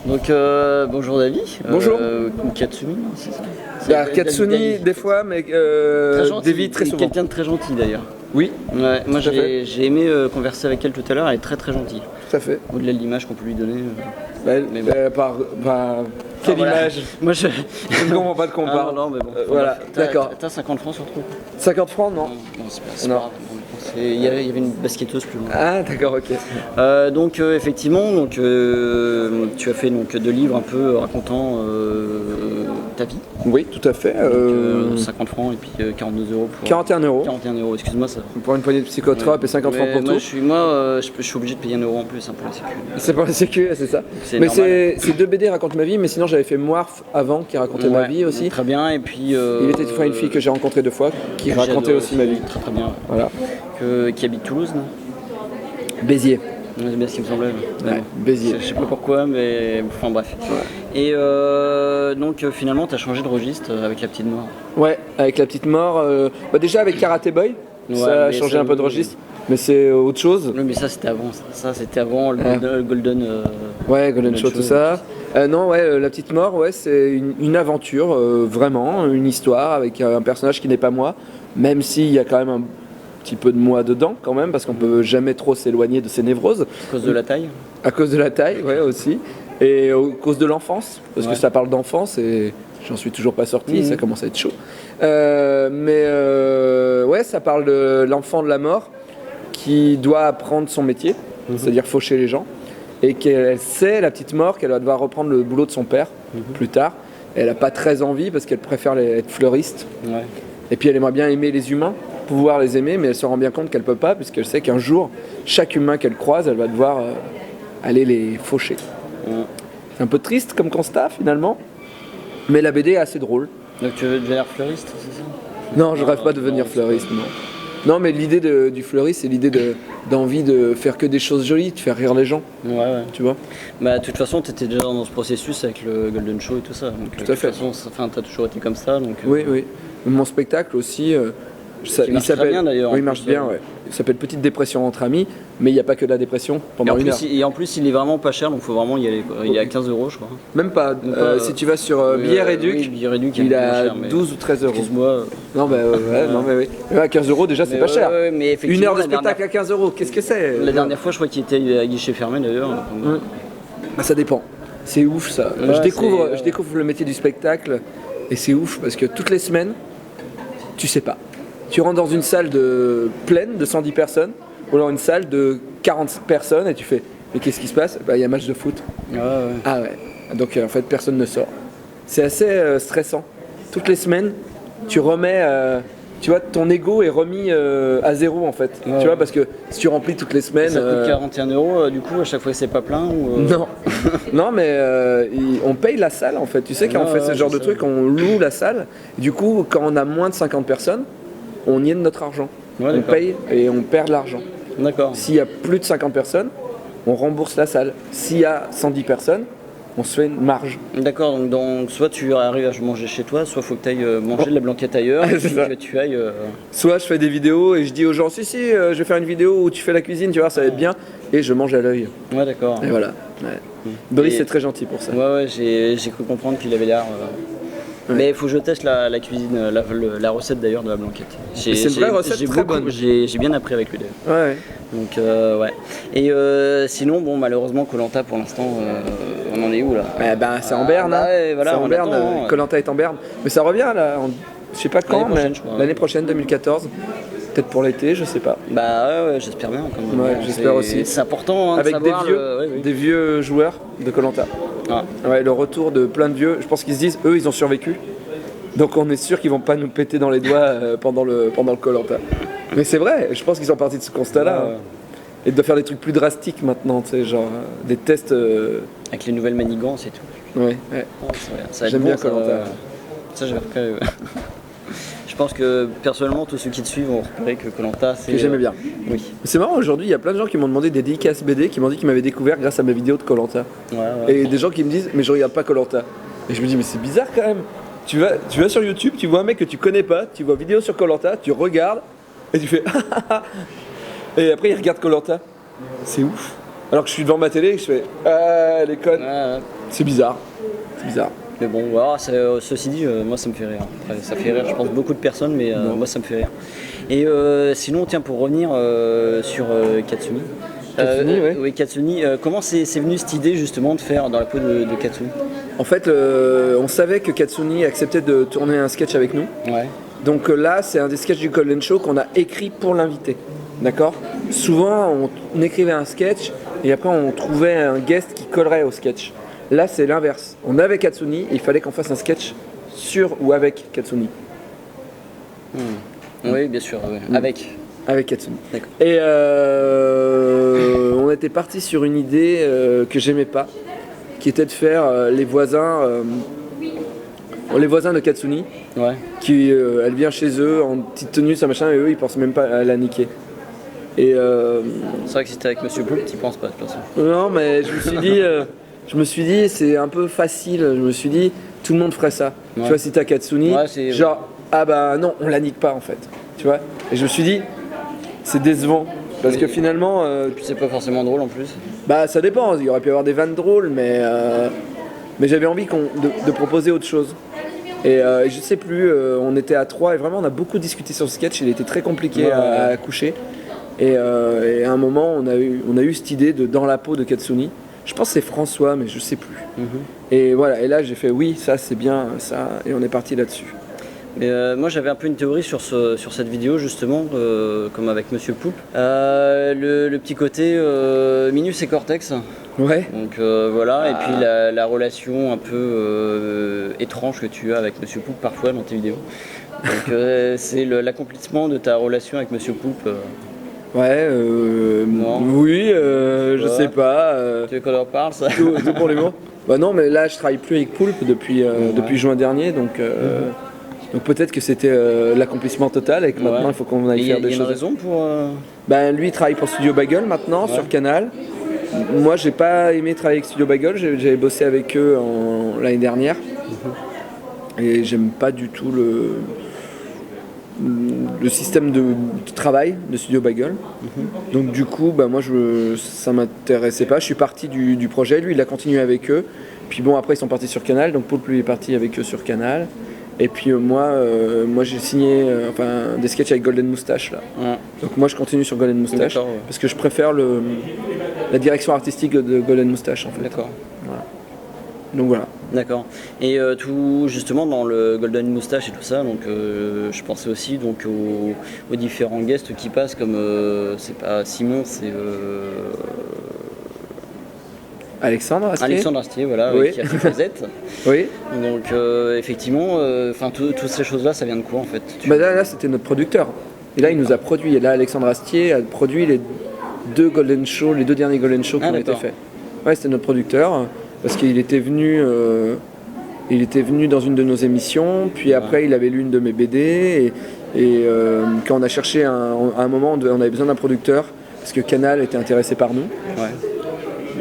Donc bonjour David. Bonjour. Katsuni, c'est ça? Katsuni des fois, mais David très souvent. Quelqu'un de très gentil d'ailleurs. Oui. Ouais, moi j'ai aimé converser avec elle tout à l'heure, elle est très très gentille. Tout à fait. Au-delà de l'image qu'on peut lui donner. Quelle image? Moi je ne comprends pas de quoi on parle. Non, mais bon. Voilà, d'accord. T'as 50 francs sur le truc? 50 francs, non? Non, c'est pas grave. Il y avait une basketteuse plus loin. Ah d'accord, ok. Donc effectivement, donc, tu as fait donc, 2 livres un peu racontant ta vie. Oui, tout à fait. 50 francs et puis 42 euros pour... 41 euros. 41 euros, excuse-moi ça. Pour une poignée de psychotrope et 50 francs pour moi, tout. je suis obligé de payer 1 euro en plus hein, pour la sécu. C'est pour la sécu, c'est ça. Mais c'est 2 BD racontent ma vie, mais sinon j'avais fait Moirf avant qui racontait ma vie aussi. Très bien, et puis... Il était une fille que j'ai rencontrée 2 fois qui racontait aussi ma vie. Très très bien. Voilà. Qui habite Toulouse, non? Béziers. C'est bien ce qui me semblait. Ouais, Béziers. Je sais pas pourquoi, mais enfin bref. Ouais. Et donc finalement, tu as changé de registre avec La Petite Mort. Ouais, avec La Petite Mort. Déjà avec Karate Boy, ça a changé un peu de registre. Mais c'est autre chose. Oui, mais ça c'était avant. Ça c'était avant le Golden. Ouais, Golden Show, tout ça. Non, ouais, La Petite Mort, ouais, c'est une aventure, vraiment, une histoire avec un personnage qui n'est pas moi, même s'il y a quand même un petit peu de moi dedans, quand même, parce qu'on peut jamais trop s'éloigner de ses névroses. À cause de la taille? À cause de la taille, ouais, aussi. Et à cause de l'enfance, parce que ça parle d'enfance et j'en suis toujours pas sorti, ça commence à être chaud. Ouais, ça parle de l'enfant de la mort qui doit apprendre son métier, c'est-à-dire faucher les gens, et qu'elle sait, la petite mort, qu'elle va devoir reprendre le boulot de son père plus tard. Et elle n'a pas très envie parce qu'elle préfère être fleuriste. Ouais. Et puis elle aimerait bien aimer les humains, pouvoir les aimer, mais elle se rend bien compte qu'elle peut pas, puisqu'elle sait qu'un jour, chaque humain qu'elle croise, elle va devoir aller les faucher. C'est un peu triste comme constat finalement, mais la BD est assez drôle. Donc tu veux devenir fleuriste, c'est ça? Non, je rêve pas de devenir fleuriste, non. Non, mais l'idée du fleuriste, c'est l'idée d'envie de faire que des choses jolies, de faire rire les gens. Ouais. Tu vois? Bah, de toute façon, tu étais déjà dans ce processus avec le Golden Show et tout ça. Donc, tout à fait. De toute façon, tu as toujours été comme ça. Donc, oui. Mon spectacle aussi, il s'appelle. Bien d'ailleurs. Oui, il marche bien, ouais. Il s'appelle Petite dépression entre amis, mais il n'y a pas que de la dépression pendant une heure. Et en plus, il est vraiment pas cher, donc il faut vraiment y aller. Il est à 15 euros, je crois. Même pas. Si tu vas sur Billets Réduc, il a 12 ou 13 euros. Excuse-moi. Non, non, mais oui. À 15 euros, déjà, c'est pas cher. Mais une heure de spectacle à 15 euros, qu'est-ce que c'est? La dernière fois, je crois qu'il était à guichet fermé d'ailleurs. Bah, ça dépend. C'est ouf ça. Je découvre le métier du spectacle et c'est ouf parce que toutes les semaines, tu sais pas. Tu rentres dans une salle pleine de 110 personnes ou alors une salle de 40 personnes et tu fais mais qu'est-ce qui se passe? Bah, il y a un match de foot. Ah ouais. Donc en fait personne ne sort. C'est assez stressant. Toutes les semaines, tu remets tu vois, ton ego est remis à zéro en fait. Tu vois, parce que si tu remplis toutes les semaines. Ça coûte 41 euros du coup à chaque fois que c'est pas plein ou Non. Non, mais on paye la salle en fait. Tu sais, quand on fait ce genre de truc, on loue la salle. Du coup, quand on a moins de 50 personnes, on y est de notre argent. On paye et on perd de l'argent. D'accord. S'il y a plus de 50 personnes, on rembourse la salle. S'il y a 110 personnes, on se fait une marge. D'accord, donc soit tu arrives à manger chez toi, soit il faut que tu ailles manger de la blanquette ailleurs, et que tu ailles... Soit je fais des vidéos et je dis aux gens, si, je vais faire une vidéo où tu fais la cuisine, tu vois, ça va être bien, et je mange à l'œil. Ouais, d'accord. Et voilà. Brice est très gentil pour ça. Ouais, j'ai cru comprendre qu'il avait l'air... Mais il faut que je teste la cuisine, la recette d'ailleurs de la blanquette. C'est une vraie recette très bonne. J'ai bien appris avec lui d'ailleurs. Ouais. Donc ouais. Et sinon, bon, malheureusement, Koh Lanta pour l'instant, on en est où là? C'est en berne. Voilà, c'est en berne. Koh Lanta est en berne. Mais ça revient là, je sais pas quand, mais l'année prochaine, 2014. Peut-être pour l'été, je sais pas. Bah ouais, j'espère bien quand même. Ouais, j'espère aussi. C'est important avec de savoir des vieux joueurs de Koh Lanta. Ouais, le retour de plein de vieux. Je pense qu'ils se disent, eux, ils ont survécu. Donc on est sûr qu'ils vont pas nous péter dans les doigts pendant le Koh Lanta. Mais c'est vrai, je pense qu'ils sont partis de ce constat-là. Et de faire des trucs plus drastiques maintenant, tu sais, genre des tests. Avec les nouvelles manigances et tout. Ouais. J'aime bien Koh Lanta. Ça, j'ai repéré. Je pense que personnellement, tous ceux qui te suivent ont repéré que Koh Lanta, c'est. Que j'aimais bien. Oui. C'est marrant, aujourd'hui, il y a plein de gens qui m'ont demandé des dédicaces BD, qui m'ont dit qu'ils m'avaient découvert grâce à mes vidéos de Koh Lanta. Et des gens qui me disent, mais je regarde pas Koh Lanta. Et je me dis, mais c'est bizarre quand même. Tu vas sur YouTube, tu vois un mec que tu connais pas, tu vois vidéo sur Koh Lanta, tu regardes et tu fais et après il regarde Koh Lanta. C'est ouf. Alors que je suis devant ma télé et je fais elle est conne. C'est bizarre. C'est bizarre. Mais bon, voilà, ceci dit, moi ça me fait rire. Après, ça fait rire, je pense, beaucoup de personnes, mais moi ça me fait rire. Et sinon, tiens, pour revenir sur Katsuni. Katsuni, ouais. Oui, Katsuni. Comment c'est venu cette idée justement de faire dans la peau de Katsuni? En fait, on savait que Katsuni acceptait de tourner un sketch avec nous. Ouais. Donc là, c'est un des sketchs du Golden Show qu'on a écrit pour l'invité. D'accord? Souvent, on écrivait un sketch et après on trouvait un guest qui collerait au sketch. Là, c'est l'inverse. On avait Katsuni et il fallait qu'on fasse un sketch sur ou avec Katsuni. Oui, bien sûr, ouais. Avec Katsuni. D'accord. Et on était parti sur une idée que j'aimais pas, qui était de faire les voisins de Katsuni. Ouais. Elle vient chez eux en petite tenue, ça machin, et eux ils pensent même pas à la niquer. Et c'est vrai que si t'es avec Monsieur Poulpe, t'y penses pas de toute façon. non, mais je me suis dit, c'est un peu facile. Je me suis dit, tout le monde ferait ça. Ouais. Tu vois, si t'as Katsuni, Ouais, genre, ah bah non, on la nique pas en fait. Tu vois. Et je me suis dit, c'est décevant. Parce que finalement. Puis c'est pas forcément drôle en plus. Bah ça dépend, il y aurait pu y avoir des vannes drôles, mais j'avais envie de proposer autre chose. Et je sais plus, on était à 3 et vraiment on a beaucoup discuté sur ce sketch, il était très compliqué à coucher. Et à un moment on a eu cette idée de Dans la peau de Katsuni. Je pense que c'est François, mais je sais plus. Et voilà, et là j'ai fait oui, ça c'est bien, ça, et on est parti là-dessus. Mais moi j'avais un peu une théorie sur cette vidéo justement, comme avec Monsieur Poulpe. Le petit côté Minus et Cortex. Ouais. Donc voilà, et puis la relation un peu étrange que tu as avec Monsieur Poulpe parfois dans tes vidéos. Donc c'est l'accomplissement de ta relation avec Monsieur Poulpe. Ouais, non. Oui, je sais pas. Tu veux qu'on en parle ça? Tout pour les mots. Bah non, mais là je travaille plus avec Poulpe depuis juin dernier, donc peut-être que c'était l'accomplissement total et que maintenant il faut qu'on aille faire des choses. Il y a une raison pour... Ben, lui il travaille pour Studio Bagel maintenant sur Canal. Moi j'ai pas aimé travailler avec Studio Bagel, j'avais bossé avec eux l'année dernière. Et j'aime pas du tout le système de travail de Studio Bagel. Donc du coup bah, moi ça m'intéressait pas, je suis parti du projet, lui il a continué avec eux. Puis bon après ils sont partis sur Canal, donc Poulpe lui est parti avec eux sur Canal. Et puis moi j'ai signé des sketchs avec Golden Moustache là. Ouais. Donc moi je continue sur Golden Moustache parce que je préfère la direction artistique de Golden Moustache en fait. D'accord. Voilà. Donc voilà. D'accord. Et tout justement dans le Golden Moustache et tout ça, donc je pensais aussi donc aux différents guests qui passent comme c'est pas Simon, c'est Alexandre Astier. Alexandre Astier, voilà, qui a fait Z. Oui. Donc effectivement, toutes ces choses-là, ça vient de quoi en fait? Là c'était notre producteur. Et là il nous a produit. Et là Alexandre Astier a produit les deux derniers Golden Show qui ont été faits. Ouais, c'était notre producteur parce qu'il était venu dans une de nos émissions. Puis après il avait lu une de mes BD et quand on a cherché à un moment on avait besoin d'un producteur parce que Canal était intéressé par nous. Ouais.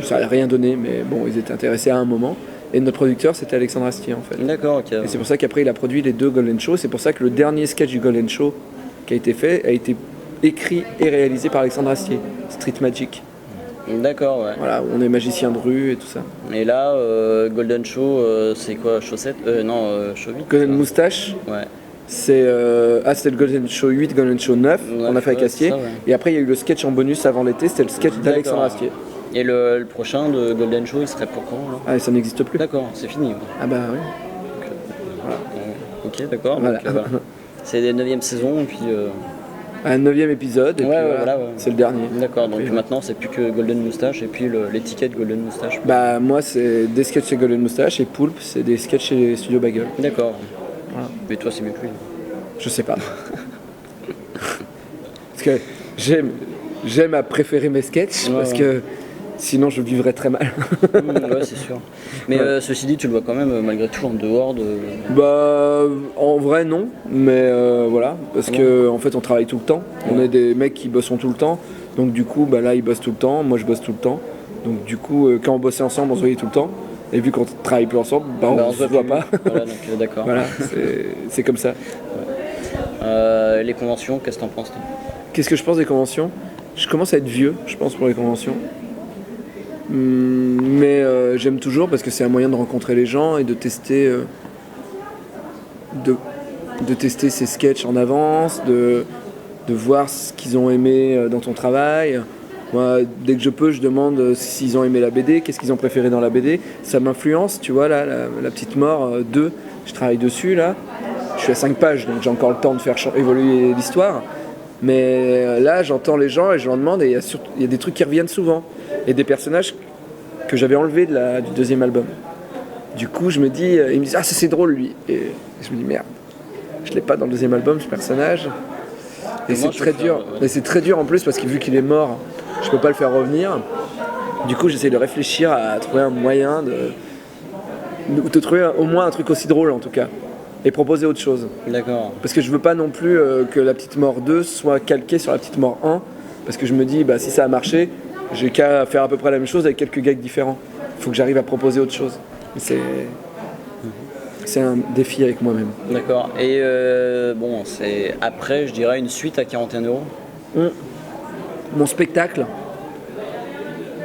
Ça n'a rien donné, mais bon, ils étaient intéressés à un moment. Et notre producteur, c'était Alexandre Astier, en fait. D'accord, ok. Et c'est pour ça qu'après, il a produit les deux Golden Show. C'est pour ça que le dernier sketch du Golden Show qui a été fait a été écrit et réalisé par Alexandre Astier, Street Magic. D'accord, ouais. Voilà, on est magicien de rue et tout ça. Et là, Golden Show, c'est quoi? Chaussette? Show 8? Golden Moustache. Ouais. C'était le Golden Show 8, Golden Show 9, qu'on a fait avec Astier. Ça, ouais. Et après, il y a eu le sketch en bonus avant l'été, c'était le sketch d'Alexandre Astier. Et le prochain de Golden Show, il serait pour quand là? Ah, ça n'existe plus. D'accord, c'est fini. Ouais. Ah bah oui. Voilà. Ok, d'accord. Voilà. Voilà. C'est la 9e saison et puis... Un 9e épisode et puis voilà, c'est le dernier. D'accord, donc maintenant c'est plus que Golden Moustache et puis l'étiquette Golden Moustache. Bah moi c'est des sketchs chez Golden Moustache et Poulpe c'est des sketchs chez Studio Bagel. D'accord. Voilà. Mais toi c'est mieux que lui. Je sais pas. Parce que j'aime à préférer mes sketchs parce que sinon je vivrais très mal. Ouais, c'est sûr. Mais ceci dit, tu le vois quand même malgré tout en dehors de... Bah en vrai non, mais voilà, parce que en fait on travaille tout le temps. On est des mecs qui bossent tout le temps, donc du coup bah là ils bossent tout le temps, moi je bosse tout le temps. Donc du coup quand on bossait ensemble on se voyait tout le temps. Et vu qu'on travaille plus ensemble, on se voit pas. Voilà, donc d'accord. Voilà, c'est comme ça. Ouais. Les conventions, qu'est-ce que t'en penses toi? Qu'est-ce que je pense des conventions? Je commence à être vieux, je pense, pour les conventions. Mais j'aime toujours parce que c'est un moyen de rencontrer les gens et de tester, de tester ses sketchs en avance, de voir ce qu'ils ont aimé dans ton travail. Moi, dès que je peux, je demande s'ils ont aimé la BD, qu'est-ce qu'ils ont préféré dans la BD. Ça m'influence, tu vois, là, la petite mort 2, je travaille dessus, là. Je suis à 5 pages, donc j'ai encore le temps de faire évoluer l'histoire. Mais là, j'entends les gens et je leur demande, et il y a des trucs qui reviennent souvent. Et des personnages que j'avais enlevés du deuxième album. Du coup, je me dis, ils me disent, ah, ça c'est drôle, lui. Et je me dis, merde, je l'ai pas dans le deuxième album, ce personnage. Et c'est très dur. Ouais. Et c'est très dur en plus parce que vu qu'il est mort, je peux pas le faire revenir. Du coup, j'essaie de réfléchir à trouver un moyen de trouver au moins un truc aussi drôle en tout cas. Et proposer autre chose. D'accord. Parce que je veux pas non plus que la petite mort 2 soit calquée sur la petite mort 1. Parce que je me dis, bah, si ça a marché, j'ai qu'à faire à peu près la même chose avec quelques gags différents. Il faut que j'arrive à proposer autre chose. C'est un défi avec moi-même. D'accord. Et bon, c'est après, je dirais, une suite à 41 €. Mon spectacle,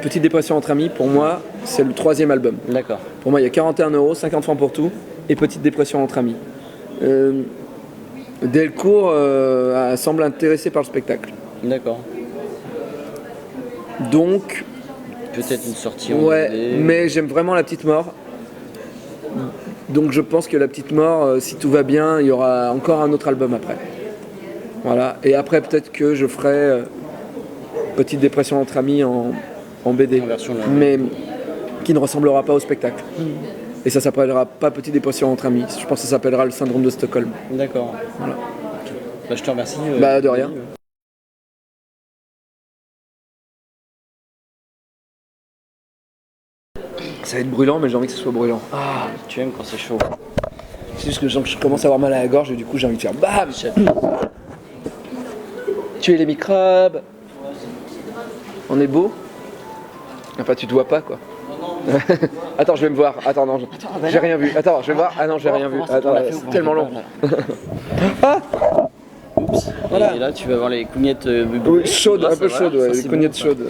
Petite dépression entre amis, pour moi, c'est le 3e album. D'accord. Pour moi, il y a 41 €, 50 francs pour tout, et Petite dépression entre amis. Delcourt semble intéressé par le spectacle. D'accord. Donc... peut-être une sortie en ouais, DVD. Mais j'aime vraiment La Petite Mort. Donc je pense que La Petite Mort, si tout va bien, il y aura encore un autre album après. Voilà. Et après, peut-être que je ferai Petite dépression entre amis en BD. En version mais qui ne ressemblera pas au spectacle. Et ça s'appellera pas Petite dépression entre amis. Je pense que ça s'appellera le syndrome de Stockholm. D'accord. Voilà. Bah, je te remercie. De rien. Ça va être brûlant, mais j'ai envie que ce soit brûlant. Ah, tu aimes quand c'est chaud. C'est juste que je commence à avoir mal à la gorge et du coup j'ai envie de faire BAM! Tuer les microbes. On est beau? Enfin, tu te vois pas quoi. Attends, je vais me voir. Attends, non, j'ai rien vu. Attends, je vais voir. Ah non, j'ai rien vu. Attends, c'est tellement long. Ah! Oups. Voilà. Et là, tu vas voir les cougnettes oui, chaudes, un peu chaudes, ouais, les cougnettes chaudes.